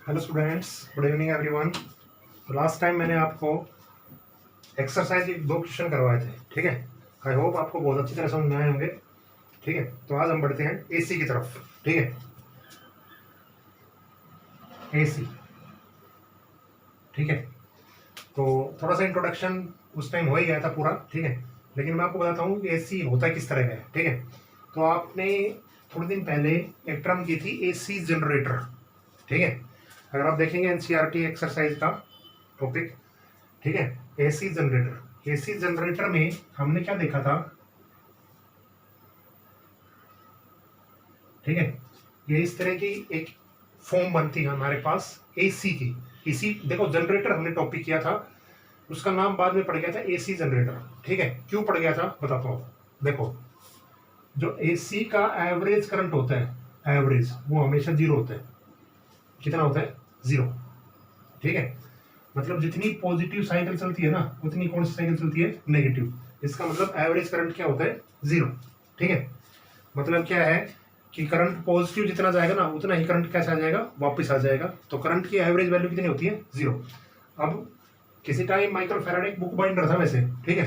Hello students, good evening everyone. तो last time मैंने आपको एक्सरसाइज के 2 क्वेश्चन करवाए थे, ठीक है। आई होप आपको बहुत अच्छी तरह समझ में आए होंगे, ठीक है। तो आज हम बढ़ते हैं एसी की तरफ, ठीक है। एसी, ठीक है। तो थोड़ा सा इंट्रोडक्शन उस टाइम हो ही गया था पूरा, ठीक है। लेकिन मैं आपको बताता हूँ कि एसी होता किस तरह का है, ठीक है। तो आपने थोड़े दिन पहले एक टर्म की थी एसी जनरेटर, ठीक है। अगर आप देखेंगे एनसीईआरटी एक्सरसाइज का टॉपिक, ठीक है, एसी जनरेटर। एसी जनरेटर में हमने क्या देखा था, ठीक है। ये इस तरह की एक फॉर्म बनती है हमारे पास एसी की। इसी देखो, जनरेटर हमने टॉपिक किया था, उसका नाम बाद में पड़ गया था एसी जनरेटर, ठीक है। क्यों पड़ गया था बताता हूँ। देखो, जो एसी का एवरेज करंट होता है, एवरेज, वो हमेशा जीरो होता है। कितना होता है? जीरो, ठीक है। मतलब जितनी पॉजिटिव साइकिल चलती है ना, उतनी कौन सी साइकिल चलती है? नेगेटिव। इसका मतलब एवरेज करंट क्या होता है? जीरो, ठीक है। मतलब क्या है कि करंट पॉजिटिव जितना जाएगा ना, उतना ही करंट कैसे आ जाएगा? वापस आ जाएगा। तो करंट की एवरेज वैल्यू कितनी होती है? जीरो। अब किसी time Michael Faraday book binder था वैसे, ठीक है।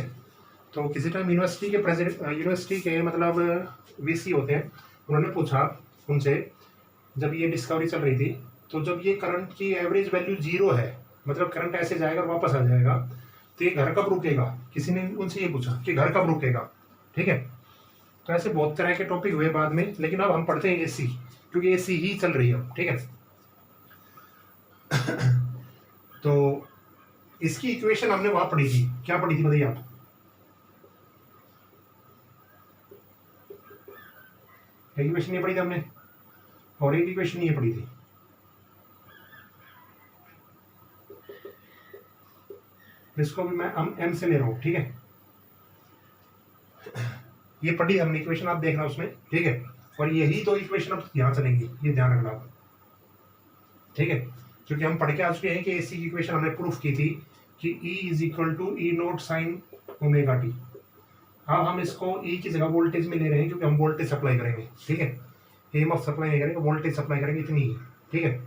तो किसी टाइम यूनिवर्सिटी के प्रेसिडेंट, यूनिवर्सिटी के मतलब वीसी होते हैं, उन्होंने पूछा उनसे, जब ये डिस्कवरी चल रही थी, तो जब ये करंट की एवरेज वैल्यू जीरो है, मतलब करंट ऐसे जाएगा और वापस आ जाएगा, तो ये घर कब रुकेगा? किसी ने उनसे ये पूछा कि घर कब रुकेगा, ठीक है। तो ऐसे बहुत तरह के टॉपिक हुए बाद में, लेकिन अब हम पढ़ते हैं एसी, क्योंकि एसी ही चल रही है, ठीक है। तो इसकी इक्वेशन हमने वहां पढ़ी थी। क्या पढ़ी थी बताइए आप? इक्वेशन ये पढ़ी थी हमने, और एक इक्वेशन ये पढ़ी थी। इसको भी मैं एम से ले रहा हूं, ठीक है। ये पढ़ी हमने इक्वेशन, आप देखना उसमें, ठीक है। और यही तो इक्वेशन अब यहाँ चलेंगी, ये ध्यान रखना आप, ठीक है। क्योंकि हम पढ़ के आ चुके हैं कि एसी की इक्वेशन हमने प्रूफ की थी कि E is equal to E nought sine omega T. अब हम इसको E की जगह वोल्टेज में ले रहे हैं, क्योंकि हम वोल्टेज सप्लाई करेंगे, ठीक है। एम ऑफ सप्लाई नहीं करेंगे, वोल्टेज सप्लाई करेंगे, इतनी ही, ठीक है।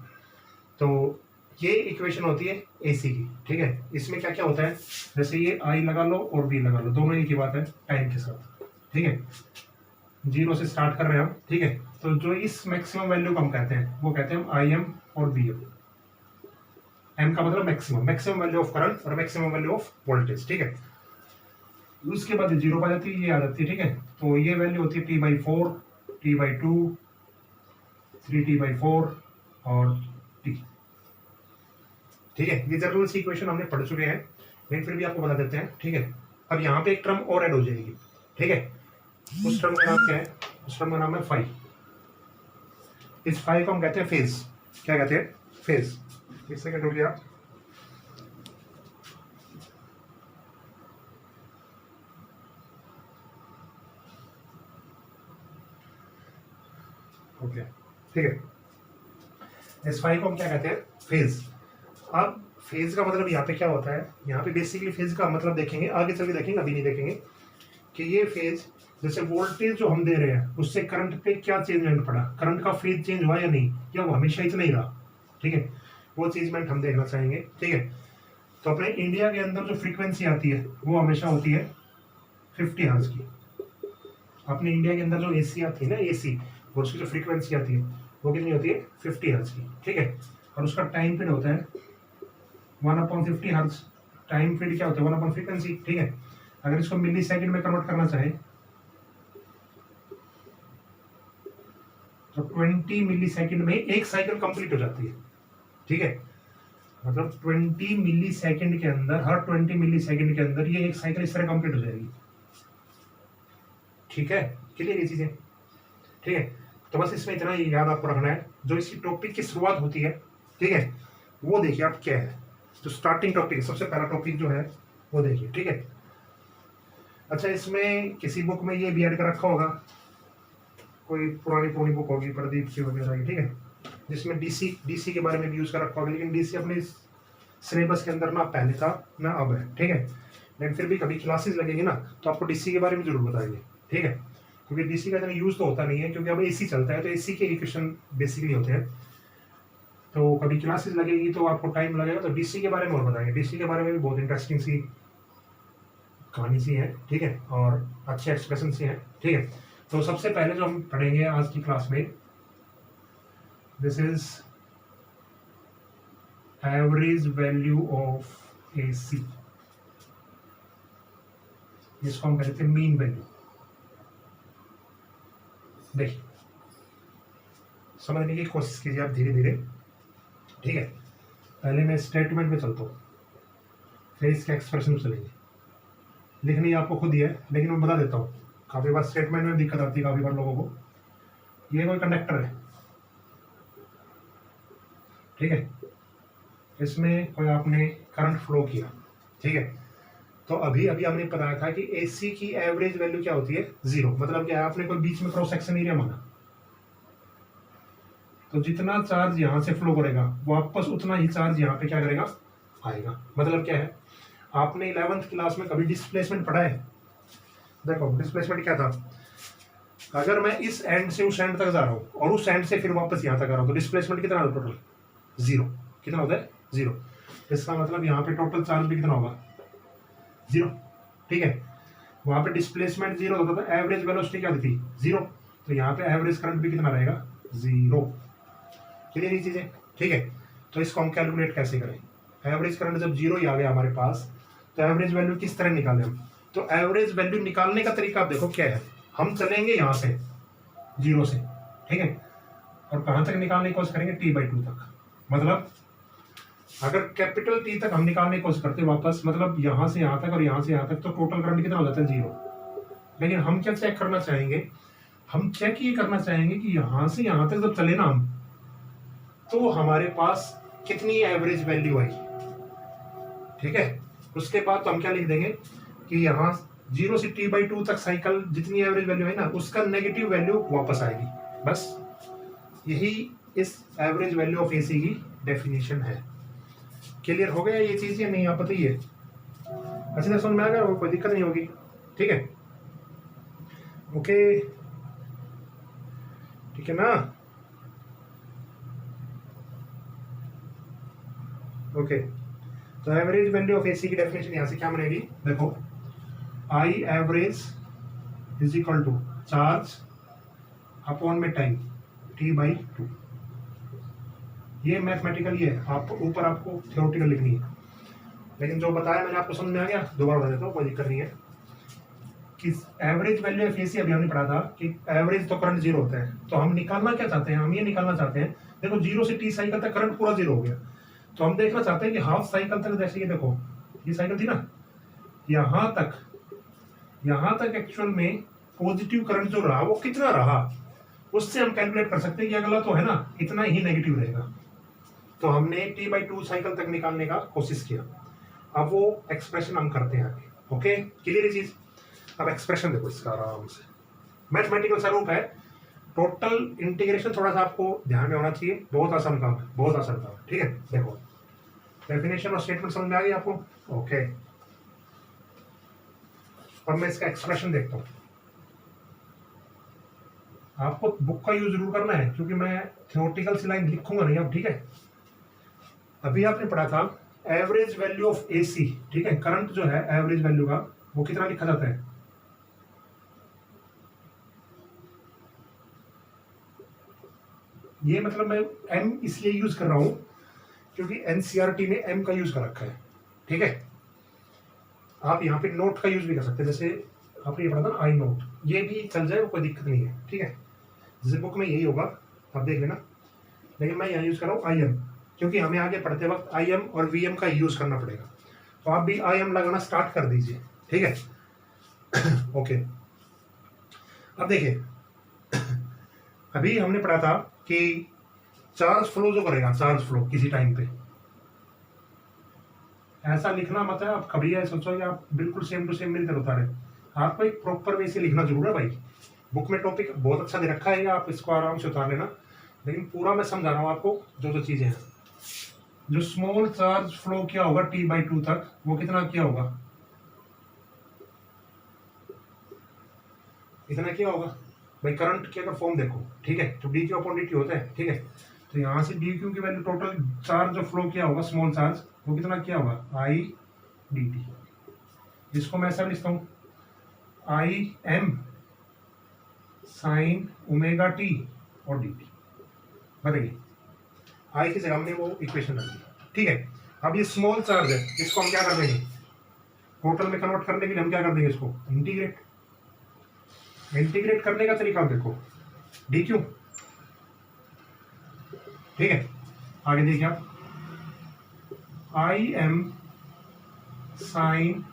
तो ये इक्वेशन होती है एसी की, ठीक है। इसमें क्या क्या होता है, जैसे ये आई लगा लो और बी लगा लो, दोनों एक ही बात है टाइम के साथ, ठीक है। जीरो से स्टार्ट कर रहे हैं हम, ठीक है। तो जो इस मैक्सिमम वैल्यू को हम कहते हैं, वो कहते हैं हम आई एम और बी एम। एम का मतलब maximum, maximum value of current और मैक्सिमम वैल्यू ऑफ वोल्टेज, ठीक है। उसके बाद जीरो आ जाती है, ये आ जाती है, ठीक है। तो ये वैल्यू होती है T/4, T/2, 3T/4 और T, ठीक है। ये जनरल सी इक्वेशन हमने पढ़ चुके हैं, लेकिन फिर भी आपको बता देते हैं, ठीक है। अब यहाँ पे एक टर्म और ऐड हो जाएगी, ठीक है। उस टर्म का नाम क्या है? उस टर्म का नाम है फाई। इस फाई को हम कहते हैं फेज। क्या कहते हैं? फेज। एक सेकंड रुकिए आप। ओके, ठीक है। इस फाई को हम क्या कहते हैं? फेज। अब फेज का मतलब यहाँ पे क्या होता है? यहाँ पे बेसिकली फेज का मतलब देखेंगे, आगे चल के देखेंगे, अभी नहीं देखेंगे, कि ये फेज, जैसे वोल्टेज जो हम दे रहे हैं उससे करंट पे क्या चेंजमेंट पड़ा, करंट का फेज चेंज हुआ या नहीं, या वो हमेशा इतना ही रहा, ठीक है। वो चेंजमेंट हम देखना चाहेंगे, ठीक है। तो अपने इंडिया के अंदर जो फ्रीक्वेंसी आती है वो हमेशा होती है 50 हर्ट्ज की। अपने इंडिया के अंदर जो एसी आती है ना, एसी, और उसकी जो फ्रीक्वेंसी आती है वो कितनी होती है? 50 हर्ट्ज की, ठीक है। और उसका टाइम पीरियड होता है 1/50 हर्ट्ज। टाइम पीरियड क्या होता है? 1/फ्रीक्वेंसी, ठीक है। अगर इसको मिली सेकेंड में कन्वर्ट करना चाहे तो 20 मिली सेकेंड में एक साइकिल कंप्लीट हो जाती है, ठीक है। मतलब 20 मिली सेकेंड के अंदर, हर 20 मिली सेकेंड के अंदर ये एक साइकिल इस तरह कंप्लीट हो जाएगी, ठीक है। क्लियर ये चीजें, ठीक है। तो बस इसमें इतना ही याद आपको रखना है। जो इसी टॉपिक की शुरुआत होती है, ठीक है, वो देखिए आप क्या है। जो स्टार्टिंग टॉपिक, सबसे पहला टॉपिक जो है वो देखिए, ठीक है। अच्छा, इसमें किसी बुक में ये भी ऐड कर रखा होगा, कोई पुरानी बुक होगी प्रदीप की वगैरह की, ठीक है, जिसमें डीसी के बारे में भी यूज कर रखा होगा। लेकिन डीसी अपने सिलेबस के अंदर ना पहले था ना अब है, ठीक है। लेकिन फिर भी कभी क्लासेस लगेगी ना, तो आपको डीसी के बारे में जरूर बताएंगे, ठीक है। क्योंकि डीसी का इतना यूज तो होता नहीं है, क्योंकि अब एसी चलता है, तो एसी के इक्वेशन बेसिकली होते हैं। तो कभी क्लासेस लगेगी तो आपको टाइम लगेगा, तो डीसी के बारे में और बताएंगे। डीसी के बारे में भी बहुत इंटरेस्टिंग सी कहानी सी है, ठीक है, और अच्छे एक्सप्रेशन से हैं, ठीक है। तो सबसे पहले जो हम पढ़ेंगे आज की क्लास में, this is average value of AC, जिसको हम कहते हैं मीन वैल्यू। देखिए, समझने की कोशिश कीजिए आप धीरे धीरे, ठीक है। पहले मैं स्टेटमेंट में चलता हूँ, फिर इसके एक्सप्रेशन में चलेंगे। लिखनी आपको खुद ही है, लेकिन मैं बता देता हूँ, काफ़ी बार स्टेटमेंट में दिक्कत आती है काफ़ी बार लोगों को। ये कोई कंडक्टर है, ठीक है, इसमें कोई आपने करंट फ्लो किया, ठीक है। तो अभी अभी हमने बताया था कि AC की एवरेज वैल्यू क्या होती है, 0। मतलब क्या है, आपने कोई बीच में क्रॉस सेक्शन एरिया माना, तो जितना चार्ज यहाँ से फ्लो करेगा वापस उतना ही चार्ज यहाँ पे क्या करेगा, आएगा। मतलब क्या है, आपने 11th क्लास में कभी डिस्प्लेसमेंट पढ़ा है? देखो डिस्प्लेसमेंट क्या था, अगर मैं इस एंड से उस एंड तक जा रहा हूँ और उस एंड से फिर वापस यहाँ तक आ रहा हूँ, तो डिस्प्लेसमेंट कितना होता है टोटल? 0। कितना होता है? 0। इसका मतलब यहाँ पे टोटल चार्ज भी कितना होगा? 0, ठीक है। वहाँ पे डिस्प्लेसमेंट 0 होता था, एवरेज वेलोसिटी क्या होती थी? 0। तो यहाँ पे एवरेज करंट भी कितना रहेगा? 0। क्लियर ये चीजें, ठीक है। तो इसको हम कैलकुलेट कैसे करें? एवरेज करंट जब 0 ही आ गया हमारे पास, तो एवरेज वैल्यू किस तरह निकालें हम? तो एवरेज वैल्यू निकालने का तरीका आप देखो क्या है। हम चलेंगे यहाँ से 0 से, ठीक है, और कहाँ तक निकालने की कोशिश करेंगे? T/2 तक। मतलब अगर कैपिटल T तक हम निकालने की कोशिश करते हैं वापस, मतलब यहाँ से यहाँ तक और यहाँ से यहाँ तक, तो टोटल करंट कितना हो जाता है? 0। लेकिन हम क्या चेक करना चाहेंगे? हम चेक ये करना चाहेंगे कि यहाँ से यहाँ तक जब चले ना हम, तो हमारे पास कितनी एवरेज वैल्यू आई, ठीक है। उसके बाद तो हम क्या लिख देंगे कि यहाँ 0 से T/2 तक साइकिल जितनी एवरेज वैल्यू है ना, उसका नेगेटिव वैल्यू वापस आएगी। बस यही इस एवरेज वैल्यू ऑफ AC की डेफिनेशन है। क्लियर हो गया ये चीज या नहीं, आप बताइए। अच्छी तरह समझ में आ गया, कोई दिक्कत नहीं होगी, ठीक है, ओके, ठीक है ना, ओके। तो एवरेज वैल्यू ऑफ AC की डेफिनेशन यहां से क्या बनेगी? देखो, I average is equal to charge upon में टाइम T/2। ये मैथमेटिकल है, आप ऊपर आपको थ्योरेटिकल लिखनी है, लेकिन जो बताया मैंने आपको समझ में आ गया? दोबारा बता देता हूँ, कोई दिक्कत नहीं है। कि एवरेज वैल्यू ऑफ AC अभी हमने पढ़ा था कि एवरेज तो करंट 0 होता है, तो हम निकालना क्या चाहते हैं? हम ये निकालना चाहते हैं, देखो 0 से T साइकिल तक करंट पूरा 0 हो गया, तो हम देखना चाहते हैं कि हाफ साइकिल तक, जैसे ये देखो ये साइकिल थी ना, यहाँ तक एक्चुअल में पॉजिटिव करंट जो रहा वो कितना रहा, उससे हम कैलकुलेट कर सकते हैं कि अगला तो है ना इतना ही नेगेटिव रहेगा। तो हमने T/2 साइकिल तक निकालने का कोशिश किया। अब वो एक्सप्रेशन हम करते हैं आगे, ओके, क्लियर चीज। अब एक्सप्रेशन देखो इसका आराम से, मैथमेटिकल स्वरूप है, टोटल इंटीग्रेशन थोड़ा सा आपको ध्यान में होना चाहिए, बहुत आसान काम है, बहुत आसान काम है, ठीक है। देखो डेफिनेशन और स्टेटमेंट समझ में आ गई आपको, ओके। अब मैं इसका एक्सप्रेशन देखता हूँ। आपको बुक का यूज जरूर करना है, क्योंकि मैं थ्योरेटिकल सी लाइन लिखूंगा नहीं अब, ठीक है। अभी आपने पढ़ा था एवरेज वैल्यू ऑफ AC, ठीक है, करंट जो है एवरेज वैल्यू का वो कितना लिखा जाता है? ये मतलब मैं M इसलिए यूज कर रहा हूं क्योंकि NCERT में M का यूज कर रखा है, ठीक है। आप यहाँ पे नोट का यूज भी कर सकते हैं, जैसे आपने ये पढ़ा था ना I नोट, ये भी चल जाए, कोई दिक्कत नहीं है, ठीक है। जैसे बुक में यही होगा, आप देख लेना, लेकिन मैं यहाँ यूज कर रहा हूँ IM, क्योंकि हमें आगे पढ़ते वक्त IM और VM का यूज करना पड़ेगा। तो आप भी IM लगाना स्टार्ट कर दीजिए, ठीक है, ओके। अब देखिए, अभी हमने पढ़ा था कि चार्ज फ्लो जो करेगा, चार्ज फ्लो किसी टाइम पे, ऐसा लिखना मत है आप कभी ऐसा सोचो कि आप बिल्कुल सेम टू सेम मेरी तरह उतारे, आपको एक प्रॉपर वे से लिखना जरूर है भाई। बुक में टॉपिक बहुत अच्छा दे रखा है, आप इसको आराम से उतार लेना, लेकिन पूरा मैं समझा रहा हूँ आपको जो जो चीजें हैं। जो स्मॉल चार्ज फ्लो किया होगा T/2 तक, वो कितना किया होगा? इतना किया होगा भाई। करंट की अगर फॉर्म देखो, ठीक है, तो डी क्यू अपॉन dt होता है, ठीक है, तो यहाँ से डी क्यू की वैल्यू टोटल चार्ज जो फ्लो किया होगा स्मॉल चार्ज वो कितना किया होगा आई डी टी। इसको मैं ऐसा लिखता हूँ I am sign omega T और डी टी। बताइए आई की जगह हमने वो इक्वेशन रख दी, ठीक है। अब ये स्मॉल चार्ज है, इसको हम क्या कर देंगे टोटल में कन्वर्ट करने के लिए हम क्या कर देंगे इसको इंटीग्रेट। इंटीग्रेट करने का तरीका देखो डी क्यू, ठीक है। आगे देखिए आप I am sign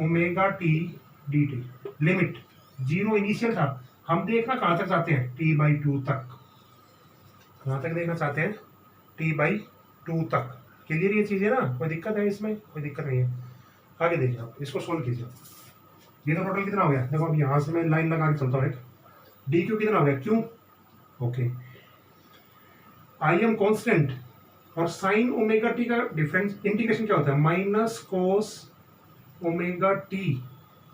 omega T D T. Limit zero initial था, हम देखना कहां तक चाहते हैं t/2 तक। कहां तक देखना चाहते हैं t/2 तक। क्लियर ये चीज है ना, कोई दिक्कत है इसमें? कोई दिक्कत नहीं है। आगे देखिए आप इसको सोल्व कीजिए। ये तो टोटल कितना हो गया देखो, अब यहां से मैं लाइन लगा के चलता हूँ एक। डी क्यू कितना हो गया Q, okay. I am constant और साइन ओमेगा टी का डिफरेंस इंटीग्रेशन क्या होता है माइनस कोस ओमेगा टी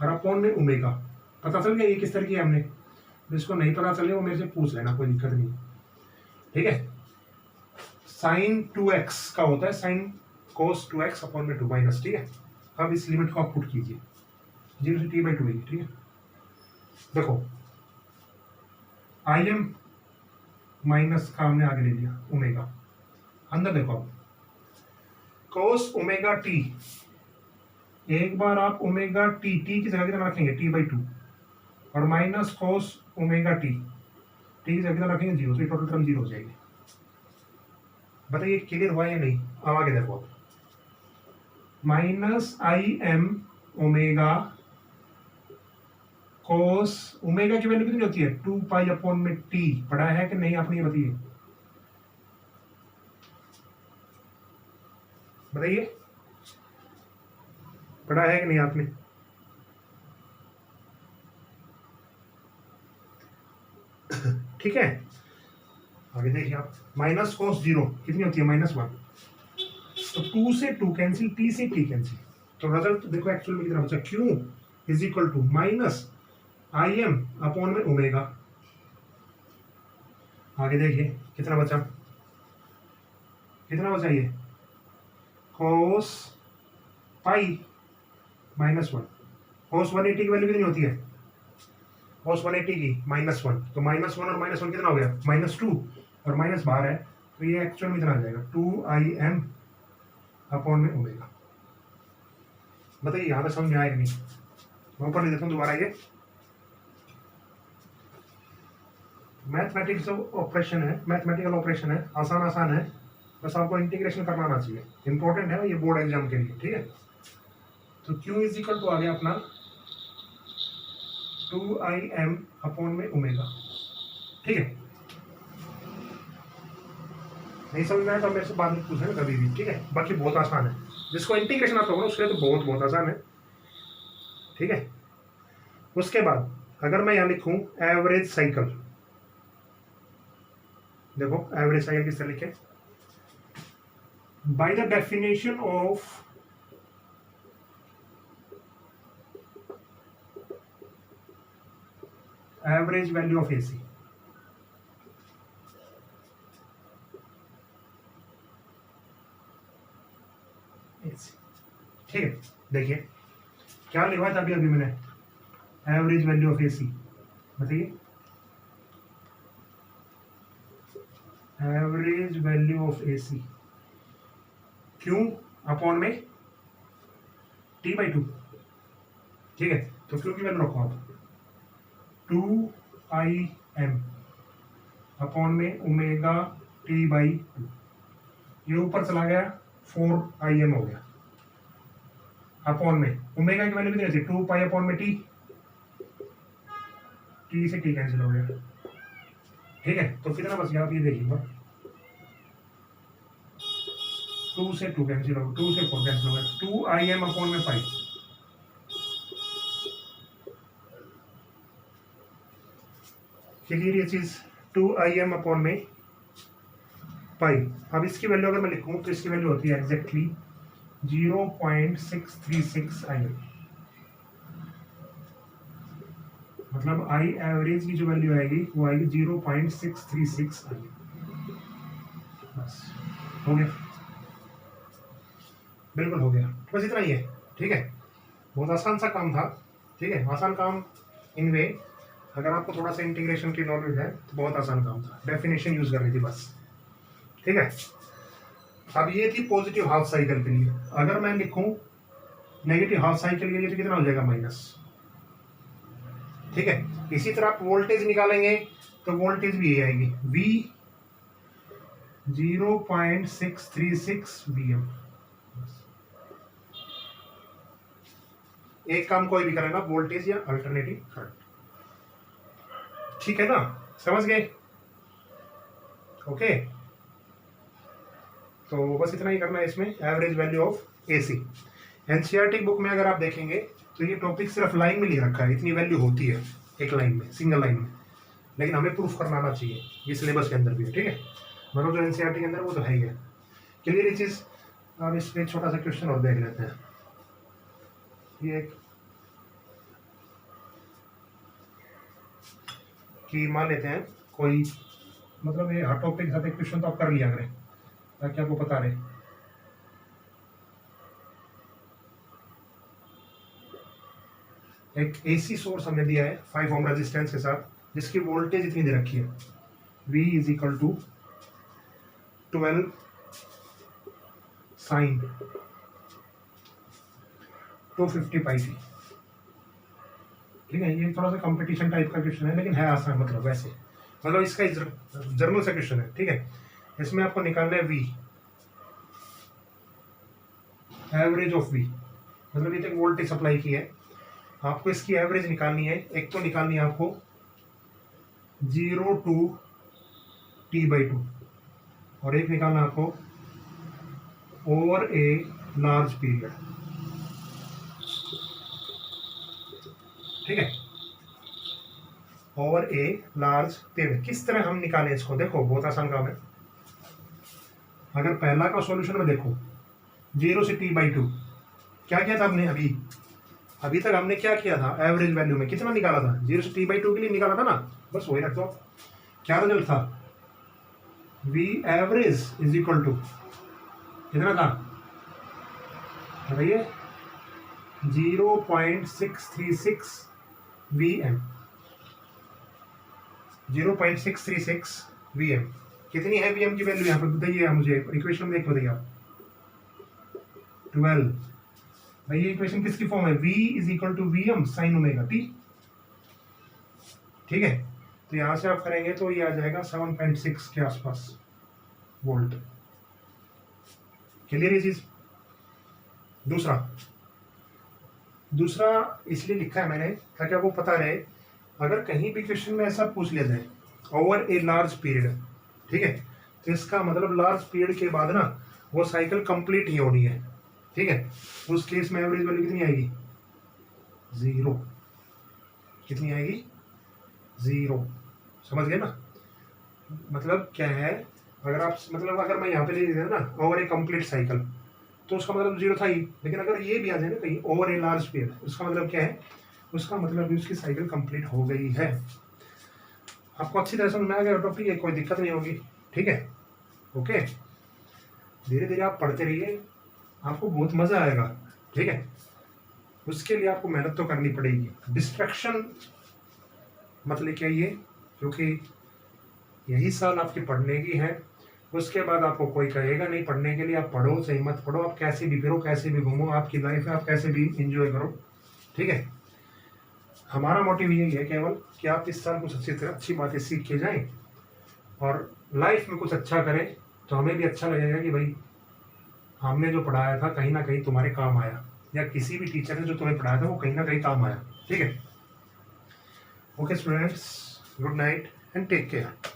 और अपॉन में ओमेगा। पता चल गया ये किस तरह की है हमने। जिसको नहीं पता चले वो मेरे से पूछ लेना, कोई दिक्कत नहीं, ठीक है। साइन 2x का होता है साइन कोस 2x अपॉन में 2 माइनस, ठीक है। अब इस लिमिट को आप पुट कीजिए 0 से t/2 है, ठीक है। देखो आई एम माइनस का हमने आगे ले लिया ओमेगा, अंदर देखो आप कोस ओमेगा टी। एक बार आप ओमेगा टी टी की जगह कितना रखेंगे t/2 और minus cos omega T T की जगह कितना रखेंगे 0, तो टोटल टर्म 0 हो जाएगी। बताइए क्लियर हुआ या नहीं? अब आगे देखो आप minus I M omega cos omega की वैल्यू कितनी होती है 2 पाई अपॉन में टी। पढ़ा है कि नहीं आपने? ये बताइए, बताइए पढ़ा है कि नहीं आपने? ठीक है। आगे देखिए आप माइनस कोस 0 कितनी होती है -1, तो 2 से 2 कैंसिल, टी से टी कैंसिल, तो रिजल्ट देखो एक्चुअल में कितना बचा Q is equal to minus I M upon में ओमेगा। आगे देखिए कितना बचा, कितना बचा ये कोस पाई -1। कोस 180 की वैल्यू कितनी होती है कोस 180 की -1, तो -1 और -1 कितना हो गया -2 और माइनस बाहर है, तो ये एक्चुअल में कितना आ जाएगा 2im अपॉन में ओमेगा। बताइए यहाँ तक समझ में आया कि नहीं? मैं ऊपर लिख देता हूँ दोबारा। ये मैथमेटिक्स ऑपरेशन है, मैथमेटिकल ऑपरेशन है, आसान आसान है, बस आपको इंटीग्रेशन करना आना चाहिए। इंपॉर्टेंट है ये बोर्ड एग्जाम के लिए, ठीक है। तो Q इज इक्वल टू आ गया अपना 2im अपॉन में ओमेगा, ठीक है। नहीं समझ में आया तो मेरे से बाद में पूछना कभी भी, ठीक है। बाकी बहुत आसान है, जिसको इंटीग्रेशन आता होगा उसके लिए तो बहुत बहुत आसान है, ठीक है। उसके बाद अगर मैं यहाँ लिखूं एवरेज साइकिल, देखो एवरेज साइकिल किस तरह लिखे, by the definition of average value of AC. ठीक है, देखिए क्या लिखा था अभी अभी मैंने एवरेज वैल्यू ऑफ एसी। बताइए average value of AC Q upon में t/2, ठीक है। तो क्यू की वैल्यू रखो आप 2im अपॉन में ओमेगा t/2। ये ऊपर चला गया 4im हो गया अपॉन में ओमेगा की वैल्यू कितनी होती है 2 पाई अपॉन में टी, टी से टी कैंसिल हो गया, ठीक है। तो कितना बच गया आप ये देखिएगा 2 से 2 कैंसिल हो गया, 2 से 4 कैंसिल हो गया, 2im अपॉन में पाई। क्लियर ये चीज 2im अपॉन में पाई। अब इसकी वैल्यू अगर मैं लिखूं तो इसकी वैल्यू होती है एग्जैक्टली 0.636 im। मतलब आई एवरेज की जो वैल्यू आएगी वो आएगी 0.636 im। हो गया, बिल्कुल हो गया। बस इतना ही है, ठीक है। बहुत आसान सा काम था, ठीक है। आसान काम इन वे, अगर आपको थोड़ा सा इंटीग्रेशन की नॉलेज है तो बहुत आसान काम था, डेफिनेशन यूज करनी थी बस, ठीक है। अब ये थी पॉजिटिव हाफ साइकिल के लिए। अगर मैं लिखूं नेगेटिव हाफ साइकिल के लिए तो कितना हो जाएगा, माइनस, ठीक है। इसी तरह आप वोल्टेज निकालेंगे तो वोल्टेज भी ये आएगी V 0.636 VM। एक काम कोई भी करेगा, वोल्टेज या अल्टरनेटिव करंट, ठीक है ना, समझ गए? ओके, तो बस इतना ही करना है इसमें, average value of AC। NCERT book में अगर आप देखेंगे तो ये टॉपिक सिर्फ लाइन में लिख रखा है, इतनी वैल्यू होती है एक लाइन में, सिंगल लाइन में, लेकिन हमें प्रूफ करना आना चाहिए, ये सिलेबस के अंदर भी है, ठीक है। मतलब जो एनसीईआरटी के अंदर वो तो है ही है, क्लियर ये चीज़। अब इस पर छोटा सा क्वेश्चन और देख लेते हैं। ये एक कि मान लेते हैं कोई, मतलब ये हर टॉपिक के साथ एक क्वेश्चन तो आप कर लिया करें ताकि आपको पता रहे। एक AC सोर्स हमने दिया है 5 ओम रेजिस्टेंस के साथ, जिसकी वोल्टेज इतनी दे रखी है, V is equal to 12 sine 250 pi थी, ठीक है। ये थोड़ा सा कंपटीशन टाइप का क्वेश्चन है, लेकिन है आसान, मतलब वैसे, मतलब इसका जर्नल सा क्वेश्चन है, ठीक है। इसमें आपको निकालना है V, एवरेज ऑफ V, मतलब ये तक वोल्टेज सप्लाई की है, आपको इसकी एवरेज निकालनी है। एक तो निकालनी है आपको 0 to T/2, और एक निकालना आपको ओवर ए लार्ज पीरियड, ठीक है, ओवर ए लार्ज पीरियड। किस तरह हम निकालें इसको, देखो बहुत आसान काम है। अगर पहला का सॉल्यूशन में देखो 0 से T/2, क्या किया था हमने, अभी तक हमने क्या किया था, एवरेज वैल्यू में कितना निकाला था, 0 से T/2 के लिए निकाला था ना, बस वही रख दो। क्या रिजल्ट था, V average is equal to कितना था, बताइए, 0.636 VM, 0.636 VM। कितनी है VM की वैल्यू यहाँ पर बताइए मुझे, इक्वेशन में देख बताइए आप, 12। भाई ये इक्वेशन किसकी फॉर्म है, V is equal to VM sine omega t, ठीक है। तो यहां से आप करेंगे तो ये आ जाएगा 7.6 के आसपास वोल्ट, क्लियर ये चीज। दूसरा इसलिए लिखा है मैंने ताकि आपको पता रहे, अगर कहीं भी क्वेश्चन में ऐसा पूछ लिया जाए ओवर ए लार्ज पीरियड, ठीक है, तो इसका मतलब लार्ज पीरियड के बाद ना वो साइकिल कंप्लीट ही होनी है, ठीक है। उस केस में एवरेज वैल्यू कितनी आएगी, 0। कितनी आएगी, 0, समझ गए ना। मतलब क्या है, अगर आप, मतलब अगर मैं यहाँ पे ले लेता ना ओवर ए कंप्लीट साइकिल, तो उसका मतलब 0 था ही, लेकिन अगर ये भी आ जाए ना कहीं ओवर ए लार्ज पीरियड, उसका मतलब क्या है, उसका मतलब भी उसकी साइकिल कंप्लीट हो गई है। आपको अच्छी तरह समझ में आ गया टॉपिक है, कोई दिक्कत नहीं होगी, ठीक है। ओके, धीरे धीरे आप पढ़ते रहिए, आपको बहुत मजा आएगा, ठीक है। उसके लिए आपको मेहनत तो करनी पड़ेगी, डिस्ट्रैक्शन मत लेके आइए, क्योंकि यही साल आपकी पढ़ने की है। उसके बाद आपको कोई कहेगा नहीं पढ़ने के लिए, आप पढ़ो सही मत पढ़ो, आप कैसे भी फिरो, कैसे भी घूमो, आपकी लाइफ है, आप कैसे भी इंजॉय करो, ठीक है। हमारा मोटिव यही है केवल कि आप इस साल कुछ अच्छी बातें सीख के जाएं और लाइफ में कुछ अच्छा करें, तो हमें भी अच्छा लगेगा कि भाई हमने जो पढ़ाया था कहीं ना कहीं तुम्हारे काम आया, या किसी भी टीचर ने जो तुम्हें पढ़ाया था वो कहीं ना कहीं काम आया, ठीक है। Okay students, good night and take care.